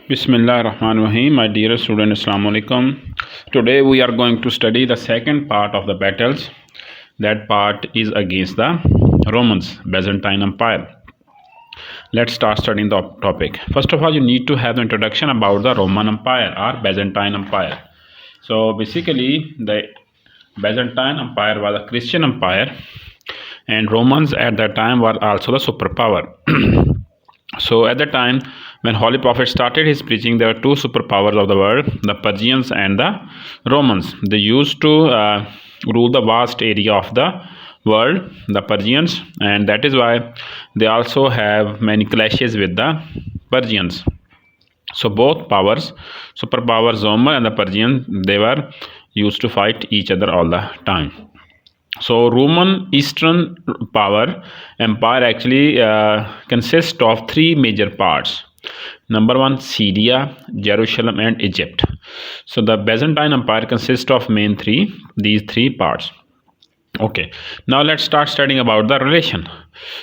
Bismillah ar-Rahman ar-Rahim. My dear students, Assalamu alaikum. Today we are going to study the second part of the battles. That part is against the Romans, Byzantine Empire. Let's start studying the topic. First of all, you need to have the introduction about the Roman Empire or Byzantine Empire. So basically, the Byzantine Empire was a Christian empire, and Romans at that time were also the superpower. So at the time when Holy Prophet started his preaching, there were two superpowers of the world, the Persians and the Romans. They used to rule the vast area of the world, the Persians, and that is why they also have many clashes with the Persians. So both powers, superpowers Roman and the Persian, they were used to fight each other all the time. So Roman Eastern power empire actually consists of three major parts. Number one, Syria, Jerusalem, and Egypt. So the Byzantine Empire consists of these three parts. Okay, now let's start studying about the relation.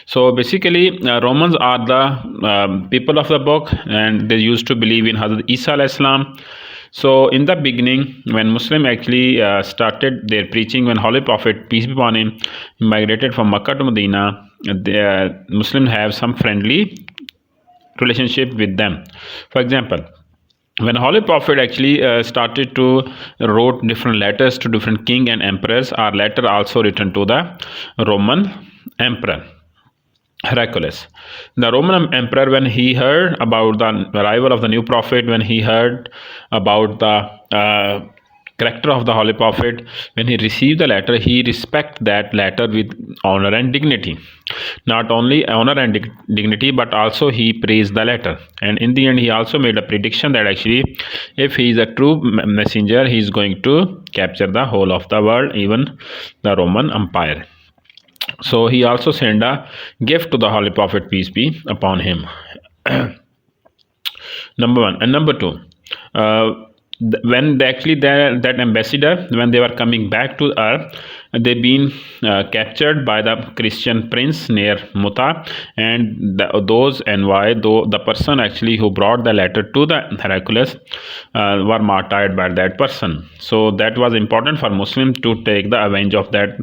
So basically, Romans are the people of the book, and they used to believe in Hazrat Isa alayhi salam. So in the beginning, when Muslim actually started their preaching, when Holy Prophet, peace be upon him, migrated from Makkah to Medina, the Muslims have some friendly relationship with them. For example, when Holy Prophet actually started to wrote different letters to different king and emperors, our letter also written to the Roman emperor Heraclius. The Roman emperor, when he heard about the arrival of the new prophet, when he heard about the character of the Holy Prophet, when he received the letter, he respect that letter with honor and dignity. Not only honor and dignity, but also he praised the letter. And in the end, he also made a prediction that actually, if he is a true messenger, he is going to capture the whole of the world, even the Roman Empire. So he also sent a gift to the Holy Prophet, peace be upon him. Number one. And number two, when that ambassador, when they were coming back to earth, they've been captured by the Christian prince near Muta, and the person actually who brought the letter to the Heraclius were martyred by that person. So that was important for Muslims to take the revenge of that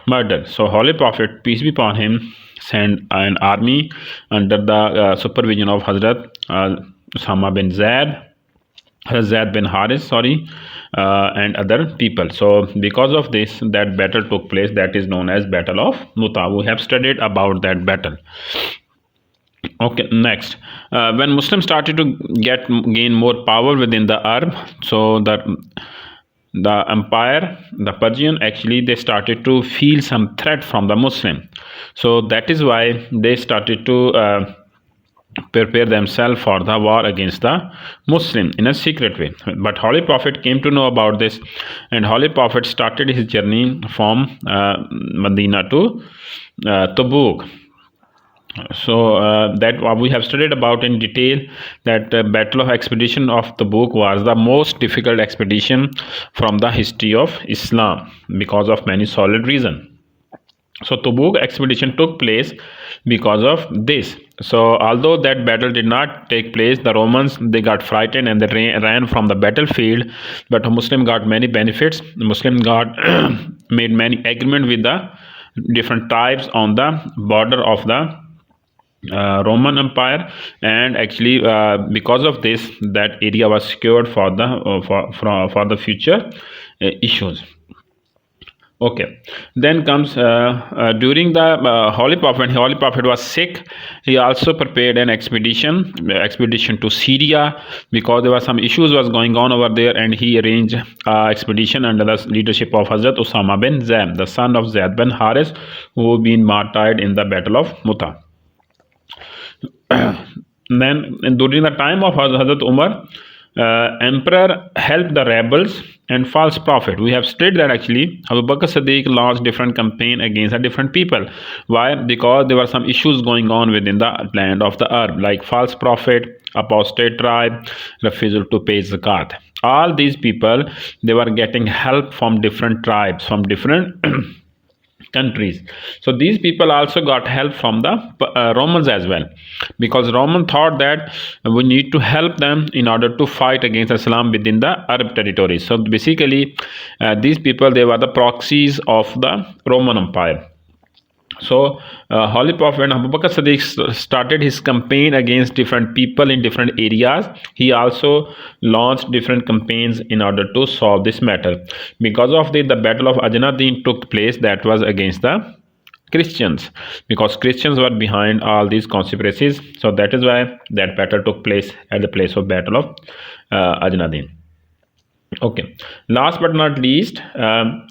murder. So Holy Prophet, peace be upon him, sent an army under the supervision of Hazrat Usama bin Zaid bin Haris, and other people. So because of this, that battle took place, that is known as Battle of Muta. We have studied about that battle. Okay, next, when Muslims started to gain more power within the Arab, so the empire, the Persian, actually they started to feel some threat from the Muslim. So that is why they started to prepare themselves for the war against the Muslim in a secret way. But Holy Prophet came to know about this, and Holy Prophet started his journey from Medina to Tabuk. So that we have studied about in detail, that battle of expedition of Tabuk was the most difficult expedition from the history of Islam because of many solid reasons. So Tabuk expedition took place because of this. So although that battle did not take place, the Romans, they got frightened and they ran from the battlefield, but Muslim got many benefits. The Muslim got made many agreement with the different tribes on the border of the Roman Empire, and actually because of this, that area was secured for the future issues. Okay, then comes during the Holy Prophet. When Holy Prophet was sick, he also prepared an expedition to Syria, because there were some issues was going on over there, and he arranged expedition under the leadership of Hazrat Usama bin Zaid, the son of Zaid bin Haris, who had been martyred in the Battle of Muta. Then during the time of Hazrat Umar, emperor helped the rebels and false prophet. We have stated that actually Abu Bakr Siddiq launched different campaign against the different people. Why? Because there were some issues going on within the land of the Arab, like false prophet, apostate tribe, refusal to pay zakat. All these people, they were getting help from different tribes, from different countries. So these people also got help from the Romans as well, because Roman thought that we need to help them in order to fight against Islam within the Arab territories. So basically these people, they were the proxies of the Roman Empire. So Holy Prophet Abu Bakr Siddiq started his campaign against different people in different areas. He also launched different campaigns in order to solve this matter. Because of the Battle of Ajnadin took place, that was against the Christians, because Christians were behind all these conspiracies. So that is why that battle took place at the place of Battle of Ajnadin. Okay, last but not least,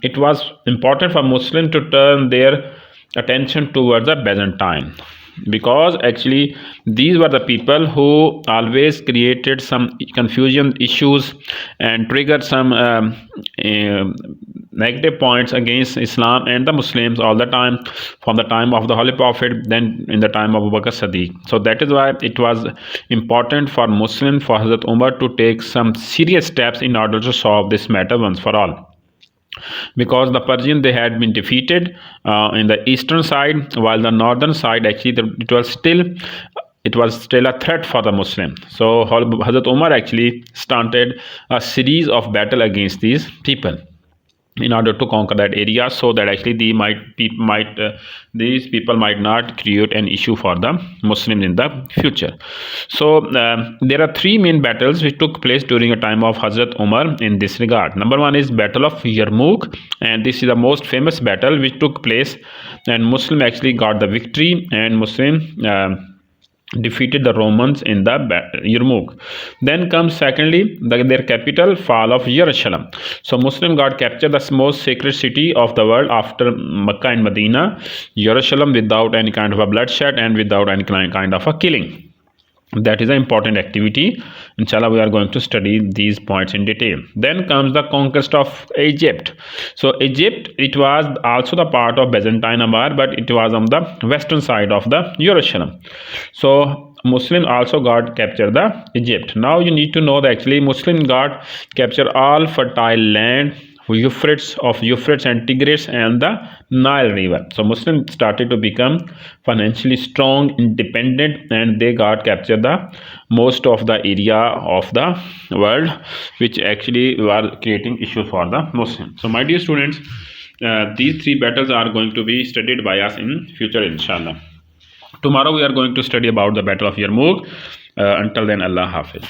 it was important for Muslims to turn their attention towards the Byzantine, because actually these were the people who always created some confusion issues and triggered some negative points against Islam and the Muslims all the time, from the time of the Holy Prophet, then in the time of Abu Bakr Siddiq. So that is why it was important for Muslims, for Hazrat Umar, to take some serious steps in order to solve this matter once for all. Because the Persians, they had been defeated in the eastern side, while the northern side, actually it was still a threat for the Muslim. So Hazrat Umar actually started a series of battle against these people in order to conquer that area, so that actually these people might not create an issue for the Muslims in the future. So there are three main battles which took place during a time of Hazrat Umar in this regard. Number one is Battle of Yarmouk, and this is the most famous battle which took place, and Muslim actually got the victory, and Muslim defeated the Romans in the Yarmouk. Then comes secondly their capital fall of Jerusalem. So Muslim got captured the most sacred city of the world after Makkah and Medina, Jerusalem, without any kind of a bloodshed and without any kind of a killing. That is an important activity. Inshallah, we are going to study these points in detail. Then comes the conquest of Egypt. So Egypt, it was also the part of Byzantine Empire, but it was on the western side of the Jerusalem. So Muslim also got captured the Egypt. Now you need to know that actually Muslim got captured all fertile land, Euphrates and Tigris and the Nile River. So Muslims started to become financially strong, independent, and they got captured the most of the area of the world, which actually were creating issues for the Muslims. So my dear students, these three battles are going to be studied by us in future, inshallah. Tomorrow we are going to study about the Battle of Yarmouk. Until then, Allah Hafiz.